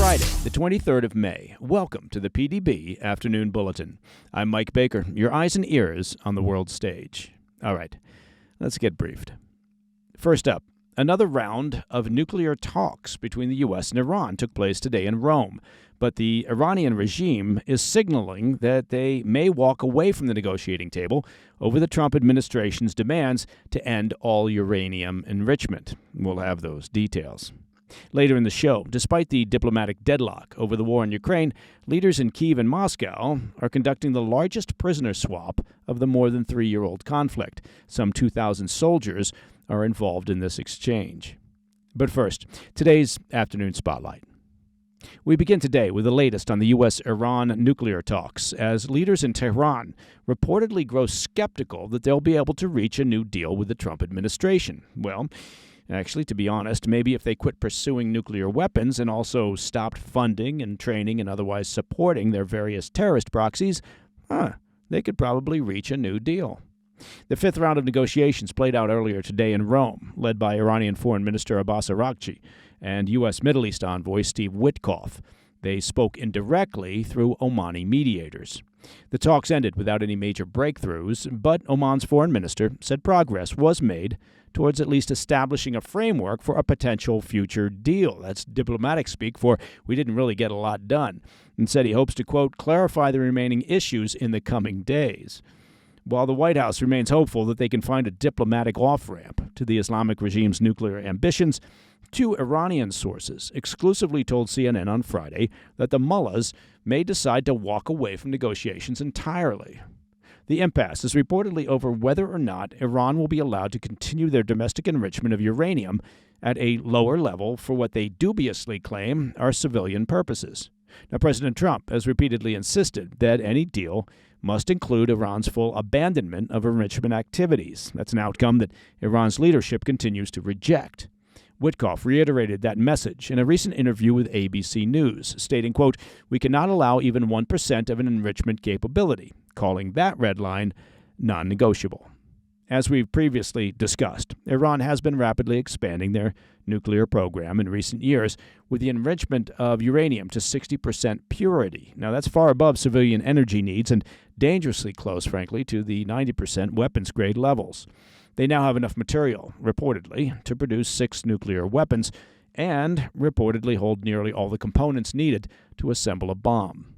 Friday, the 23rd of May. Welcome to the PDB Afternoon Bulletin. I'm Mike Baker, your eyes and ears on the world stage. All right, let's get briefed. First up, another round of nuclear talks between the U.S. and Iran took place today in Rome, but the Iranian regime is signaling that they may walk away from the negotiating table over the Trump administration's demands to end all uranium enrichment. We'll have those details. Later in the show, despite the diplomatic deadlock over the war in Ukraine, leaders in Kyiv and Moscow are conducting the largest prisoner swap of the more than 3-year-old conflict. Some 2,000 soldiers are involved in this exchange. But first, today's afternoon spotlight. We begin today with the latest on the U.S.-Iran nuclear talks, as leaders in Tehran reportedly grow skeptical that they'll be able to reach a new deal with the Trump administration. Well, actually, to be honest, maybe if they quit pursuing nuclear weapons and also stopped funding and training and otherwise supporting their various terrorist proxies, they could probably reach a new deal. The fifth round of negotiations played out earlier today in Rome, led by Iranian Foreign Minister Abbas Araghchi and U.S. Middle East envoy Steve Witkoff. They spoke indirectly through Omani mediators. The talks ended without any major breakthroughs, but Oman's foreign minister said progress was made towards at least establishing a framework for a potential future deal. That's diplomatic speak for we didn't really get a lot done, and said he hopes to, quote, clarify the remaining issues in the coming days. While the White House remains hopeful that they can find a diplomatic off-ramp to the Islamic regime's nuclear ambitions, two Iranian sources exclusively told CNN on Friday that the mullahs may decide to walk away from negotiations entirely. The impasse is reportedly over whether or not Iran will be allowed to continue their domestic enrichment of uranium at a lower level for what they dubiously claim are civilian purposes. Now, President Trump has repeatedly insisted that any deal must include Iran's full abandonment of enrichment activities. That's an outcome that Iran's leadership continues to reject. Witkoff reiterated that message in a recent interview with ABC News, stating, quote, we cannot allow even 1% of an enrichment capability, calling that red line non-negotiable. As we've previously discussed, Iran has been rapidly expanding their nuclear program in recent years with the enrichment of uranium to 60% purity. Now, that's far above civilian energy needs and dangerously close, frankly, to the 90% weapons-grade levels. They now have enough material, reportedly, to produce 6 nuclear weapons and reportedly hold nearly all the components needed to assemble a bomb.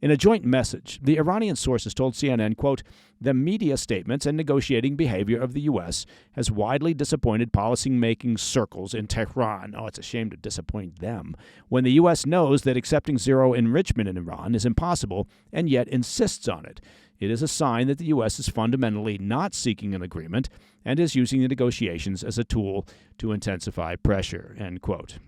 In a joint message, the Iranian sources told CNN, quote, the media statements and negotiating behavior of the U.S. has widely disappointed policy-making circles in Tehran. Oh, it's a shame to disappoint them. When the U.S. knows that accepting zero enrichment in Iran is impossible and yet insists on it. It is a sign that the U.S. is fundamentally not seeking an agreement and is using the negotiations as a tool to intensify pressure, end quote.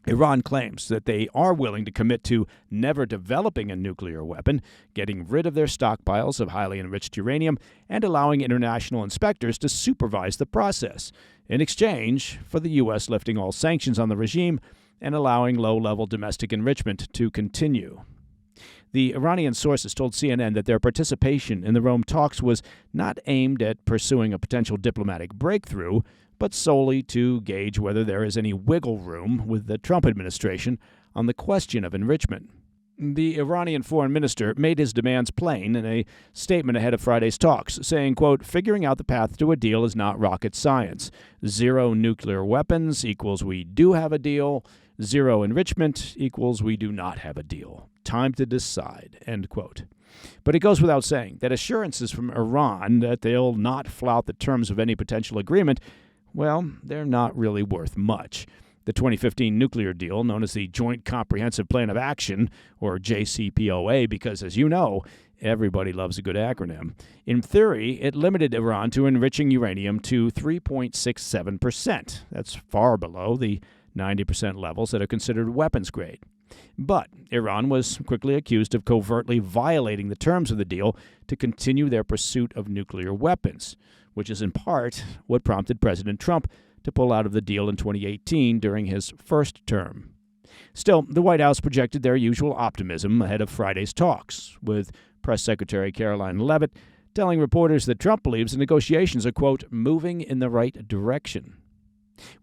Iran claims that they are willing to commit to never developing a nuclear weapon, getting rid of their stockpiles of highly enriched uranium, and allowing international inspectors to supervise the process, in exchange for the U.S. lifting all sanctions on the regime and allowing low-level domestic enrichment to continue. The Iranian sources told CNN that their participation in the Rome talks was not aimed at pursuing a potential diplomatic breakthrough, but solely to gauge whether there is any wiggle room with the Trump administration on the question of enrichment. The Iranian foreign minister made his demands plain in a statement ahead of Friday's talks, saying, quote, figuring out the path to a deal is not rocket science. Zero nuclear weapons equals we do have a deal. Zero enrichment equals we do not have a deal. Time to decide, end quote. But it goes without saying that assurances from Iran that they'll not flout the terms of any potential agreement, well, they're not really worth much. The 2015 nuclear deal, known as the Joint Comprehensive Plan of Action, or JCPOA, because, as you know, everybody loves a good acronym. In theory, it limited Iran to enriching uranium to 3.67%. That's far below the 90% levels that are considered weapons grade. But Iran was quickly accused of covertly violating the terms of the deal to continue their pursuit of nuclear weapons, which is in part what prompted President Trump to pull out of the deal in 2018 during his first term. Still, the White House projected their usual optimism ahead of Friday's talks, with Press Secretary Caroline Leavitt telling reporters that Trump believes the negotiations are, quote, moving in the right direction.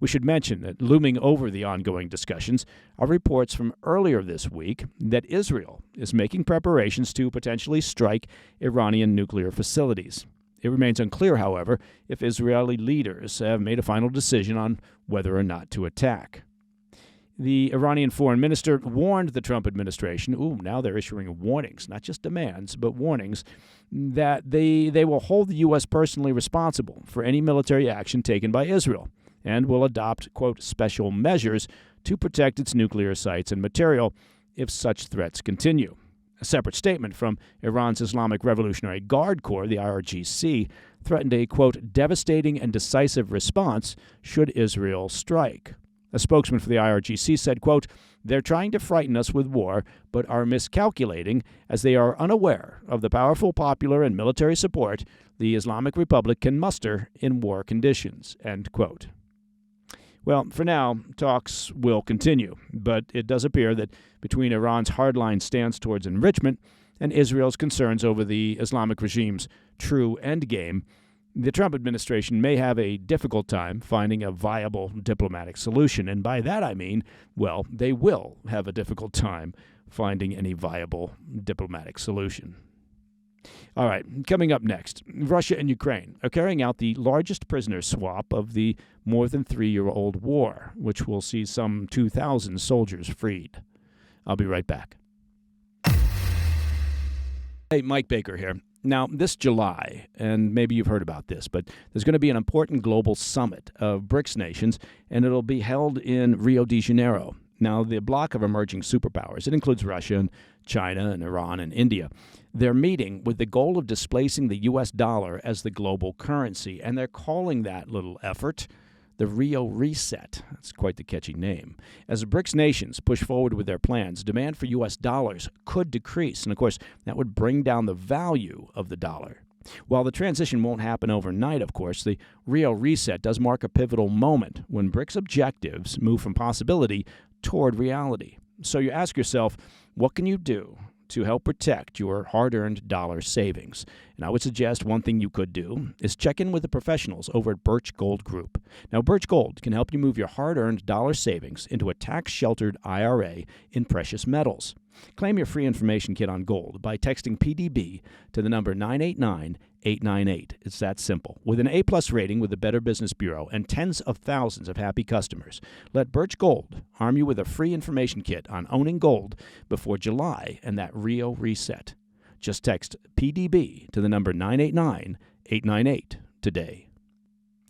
We should mention that looming over the ongoing discussions are reports from earlier this week that Israel is making preparations to potentially strike Iranian nuclear facilities. It remains unclear, however, if Israeli leaders have made a final decision on whether or not to attack. The Iranian foreign minister warned the Trump administration, now they're issuing warnings, not just demands, but warnings, that they will hold the U.S. personally responsible for any military action taken by Israel and will adopt, quote, special measures to protect its nuclear sites and material if such threats continue. A separate statement from Iran's Islamic Revolutionary Guard Corps, the IRGC, threatened a, quote, devastating and decisive response should Israel strike. A spokesman for the IRGC said, quote, they're trying to frighten us with war, but are miscalculating as they are unaware of the powerful popular and military support the Islamic Republic can muster in war conditions, end quote. Well, for now, talks will continue, but it does appear that between Iran's hardline stance towards enrichment and Israel's concerns over the Islamic regime's true endgame, the Trump administration may have a difficult time finding a viable diplomatic solution. And by that I mean, well, they will have a difficult time finding any viable diplomatic solution. All right, coming up next, Russia and Ukraine are carrying out the largest prisoner swap of the more than 3-year-old war, which will see some 2,000 soldiers freed. I'll be right back. Hey, Mike Baker here. Now, this July, and maybe you've heard about this, but there's going to be an important global summit of BRICS nations, and it'll be held in Rio de Janeiro. Now, the bloc of emerging superpowers, it includes Russia and China and Iran and India. They're meeting with the goal of displacing the U.S. dollar as the global currency, and they're calling that little effort the Rio Reset. That's quite the catchy name. As the BRICS nations push forward with their plans, demand for U.S. dollars could decrease, and of course, that would bring down the value of the dollar. While the transition won't happen overnight, of course, the Rio Reset does mark a pivotal moment when BRICS objectives move from possibility toward reality. So you ask yourself, what can you do to help protect your hard-earned dollar savings? And I would suggest one thing you could do is check in with the professionals over at Birch Gold Group. Now, Birch Gold can help you move your hard-earned dollar savings into a tax-sheltered IRA in precious metals. Claim your free information kit on gold by texting PDB to the number 989-898. It's that simple. With an A-plus rating with the Better Business Bureau and tens of thousands of happy customers, let Birch Gold arm you with a free information kit on owning gold before July and that Rio Reset. Just text PDB to the number 989-898 today.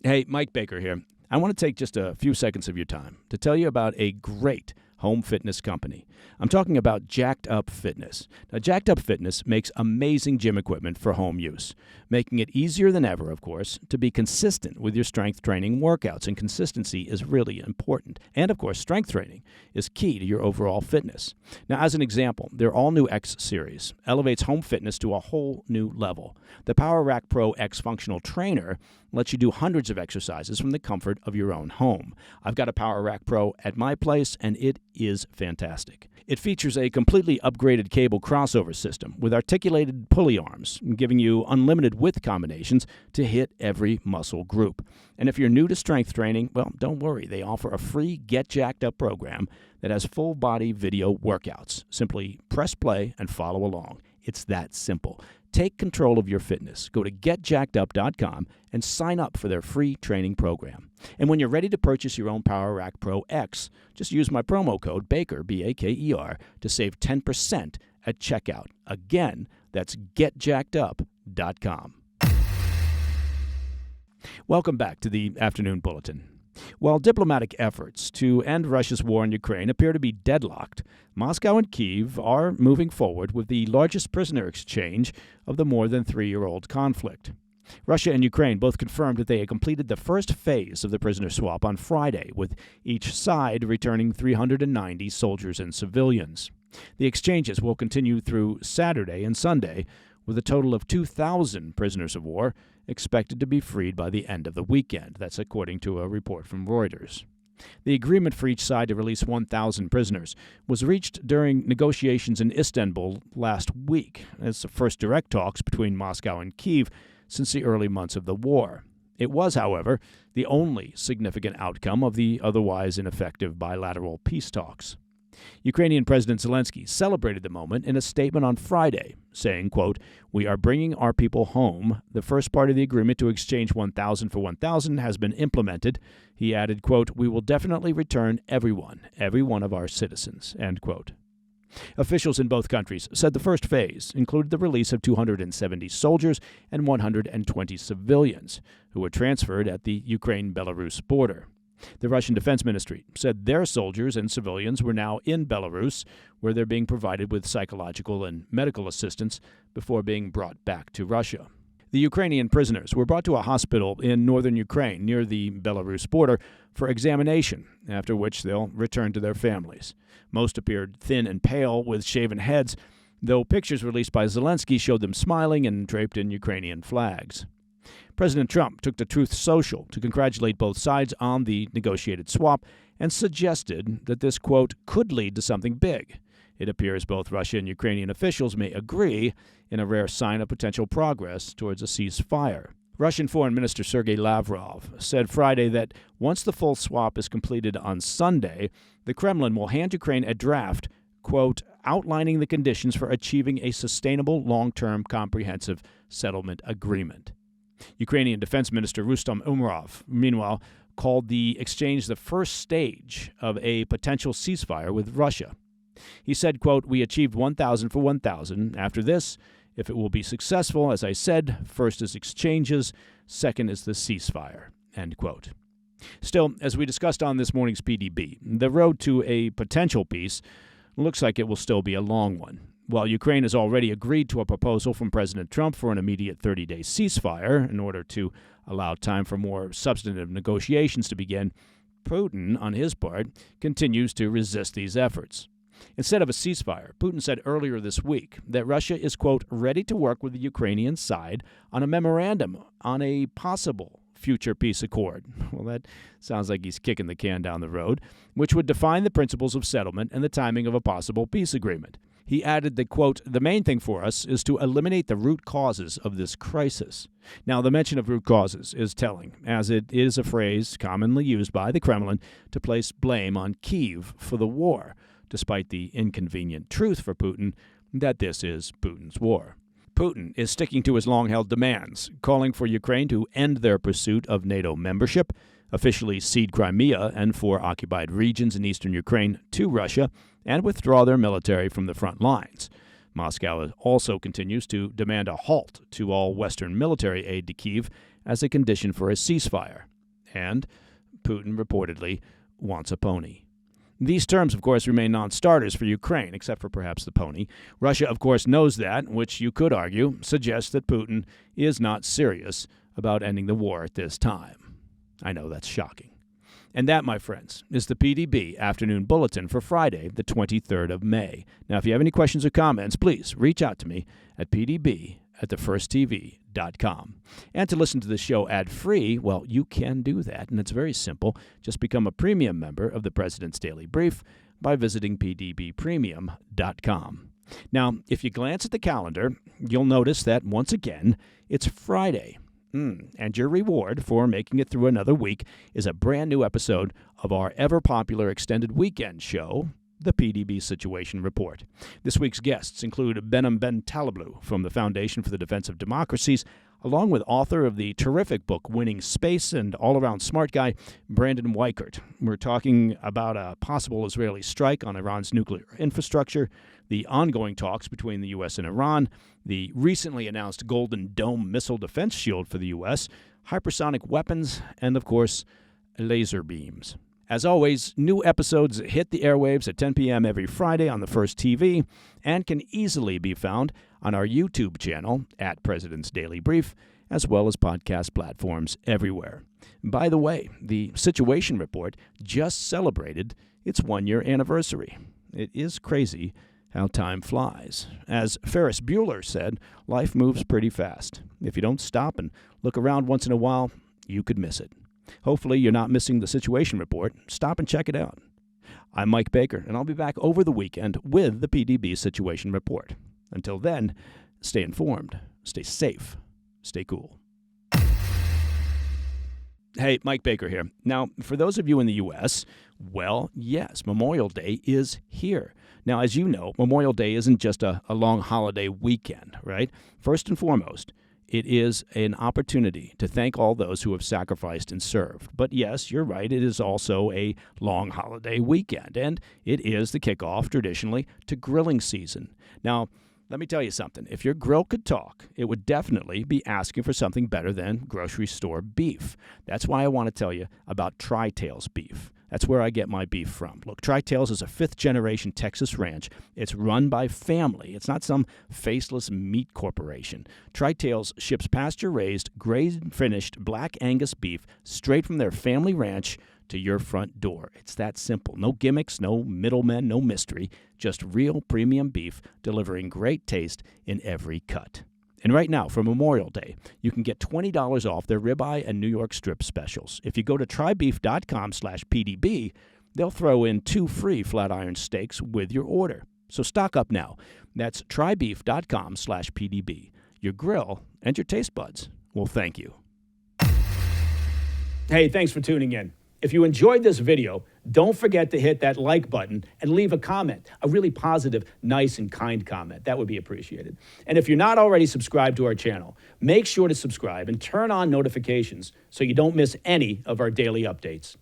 Hey, Mike Baker here. I want to take just a few seconds of your time to tell you about a great home fitness company. I'm talking about JackedUp Fitness. Now, JackedUp Fitness makes amazing gym equipment for home use, making it easier than ever, of course, to be consistent with your strength training workouts, and consistency is really important. And, of course, strength training is key to your overall fitness. Now, as an example, their all-new X Series elevates home fitness to a whole new level. The Power Rack Pro X Functional Trainer lets you do hundreds of exercises from the comfort of your own home. I've got a Power Rack Pro at my place, and it is fantastic. It features a completely upgraded cable crossover system with articulated pulley arms, giving you unlimited width combinations to hit every muscle group. And if you're new to strength training, well, don't worry. They offer a free Get Jacked Up program that has full-body video workouts. Simply press play and follow along. It's that simple. Take control of your fitness. Go to getjackedup.com and sign up for their free training program. And when you're ready to purchase your own Power Rack Pro X, just use my promo code BAKER, B-A-K-E-R, to save 10% at checkout. Again, that's getjackedup.com. Welcome back to the Afternoon Bulletin. While diplomatic efforts to end Russia's war in Ukraine appear to be deadlocked, Moscow and Kyiv are moving forward with the largest prisoner exchange of the more than 3-year-old conflict. Russia and Ukraine both confirmed that they had completed the first phase of the prisoner swap on Friday, with each side returning 390 soldiers and civilians. The exchanges will continue through Saturday and Sunday, with a total of 2,000 prisoners of war expected to be freed by the end of the weekend. That's according to a report from Reuters. The agreement for each side to release 1,000 prisoners was reached during negotiations in Istanbul last week, as the first direct talks between Moscow and Kyiv since the early months of the war. It was, however, the only significant outcome of the otherwise ineffective bilateral peace talks. Ukrainian President Zelensky celebrated the moment in a statement on Friday, saying, quote, "We are bringing our people home. The first part of the agreement to exchange 1,000 for 1,000 has been implemented." He added, quote, "We will definitely return every one of our citizens," end quote. Officials in both countries said the first phase included the release of 270 soldiers and 120 civilians who were transferred at the Ukraine-Belarus border. The Russian Defense Ministry said their soldiers and civilians were now in Belarus, where they're being provided with psychological and medical assistance before being brought back to Russia. The Ukrainian prisoners were brought to a hospital in northern Ukraine near the Belarus border for examination, after which they'll return to their families. Most appeared thin and pale with shaven heads, though pictures released by Zelensky showed them smiling and draped in Ukrainian flags. President Trump took to Truth Social to congratulate both sides on the negotiated swap and suggested that this, quote, could lead to something big. It appears both Russia and Ukrainian officials may agree in a rare sign of potential progress towards a ceasefire. Russian Foreign Minister Sergei Lavrov said Friday that once the full swap is completed on Sunday, the Kremlin will hand Ukraine a draft, quote, outlining the conditions for achieving a sustainable, long-term, comprehensive settlement agreement. Ukrainian Defense Minister Rustem Umerov, meanwhile, called the exchange the first stage of a potential ceasefire with Russia. He said, quote, "We achieved 1,000 for 1,000. After this, if it will be successful, as I said, first is exchanges, second is the ceasefire," end quote. Still, as we discussed on this morning's PDB, the road to a potential peace looks like it will still be a long one. While Ukraine has already agreed to a proposal from President Trump for an immediate 30-day ceasefire in order to allow time for more substantive negotiations to begin, Putin, on his part, continues to resist these efforts. Instead of a ceasefire, Putin said earlier this week that Russia is, quote, ready to work with the Ukrainian side on a memorandum on a possible future peace accord. Well, that sounds like he's kicking the can down the road, which would define the principles of settlement and the timing of a possible peace agreement. He added that, quote, "The main thing for us is to eliminate the root causes of this crisis." Now, the mention of root causes is telling, as it is a phrase commonly used by the Kremlin to place blame on Kyiv for the war, despite the inconvenient truth for Putin that this is Putin's war. Putin is sticking to his long-held demands, calling for Ukraine to end their pursuit of NATO membership, officially cede Crimea and 4 occupied regions in eastern Ukraine to Russia, and withdraw their military from the front lines. Moscow also continues to demand a halt to all Western military aid to Kyiv as a condition for a ceasefire. And Putin reportedly wants a pony. These terms, of course, remain non-starters for Ukraine, except for perhaps the pony. Russia, of course, knows that, which you could argue suggests that Putin is not serious about ending the war at this time. I know that's shocking. And that, my friends, is the PDB Afternoon Bulletin for Friday, the 23rd of May. Now, if you have any questions or comments, please reach out to me at pdb@thefirsttv.com. And to listen to the show ad-free, well, you can do that, and it's very simple. Just become a premium member of the President's Daily Brief by visiting pdbpremium.com. Now, if you glance at the calendar, you'll notice that, once again, it's Friday. And your reward for making it through another week is a brand new episode of our ever-popular extended weekend show, the PDB Situation Report. This week's guests include Behnam Ben Taleblu from the Foundation for the Defense of Democracies, along with author of the terrific book Winning Space and all-around smart guy, Brandon Weichert. We're talking about a possible Israeli strike on Iran's nuclear infrastructure, the ongoing talks between the U.S. and Iran, the recently announced Golden Dome missile defense shield for the U.S., hypersonic weapons, and, of course, laser beams. As always, new episodes hit the airwaves at 10 p.m. every Friday on the First TV and can easily be found on our YouTube channel at President's Daily Brief, as well as podcast platforms everywhere. By the way, the Situation Report just celebrated its 1-year anniversary. It is crazy how time flies. As Ferris Bueller said, life moves pretty fast. If you don't stop and look around once in a while, you could miss it. Hopefully you're not missing the Situation Report. Stop and check it out. I'm Mike Baker, and I'll be back over the weekend with the PDB Situation Report. Until then, stay informed, stay safe, stay cool. Hey, Mike Baker here. Now, for those of you in the U.S., well, yes, Memorial Day is here. Now, as you know, Memorial Day isn't just a long holiday weekend, right? First and foremost, it is an opportunity to thank all those who have sacrificed and served. But yes, you're right, it is also a long holiday weekend, and it is the kickoff, traditionally, to grilling season. Now, let me tell you something. If your grill could talk, it would definitely be asking for something better than grocery store beef. That's why I want to tell you about Tri-Tails beef. That's where I get my beef from. Look, Tri-Tails is a fifth-generation Texas ranch. It's run by family. It's not some faceless meat corporation. Tri-Tails ships pasture-raised, grade-finished black Angus beef straight from their family ranch to your front door. It's that simple. No gimmicks, no middlemen, no mystery. Just real premium beef delivering great taste in every cut. And right now, for Memorial Day, you can get $20 off their ribeye and New York strip specials. If you go to trybeef.com/PDB, they'll throw in 2 free flat iron steaks with your order. So stock up now. That's trybeef.com/PDB. Your grill and your taste buds will thank you. Hey, thanks for tuning in. If you enjoyed this video, don't forget to hit that like button and leave a comment, a really positive, nice, and kind comment. That would be appreciated. And if you're not already subscribed to our channel, make sure to subscribe and turn on notifications so you don't miss any of our daily updates.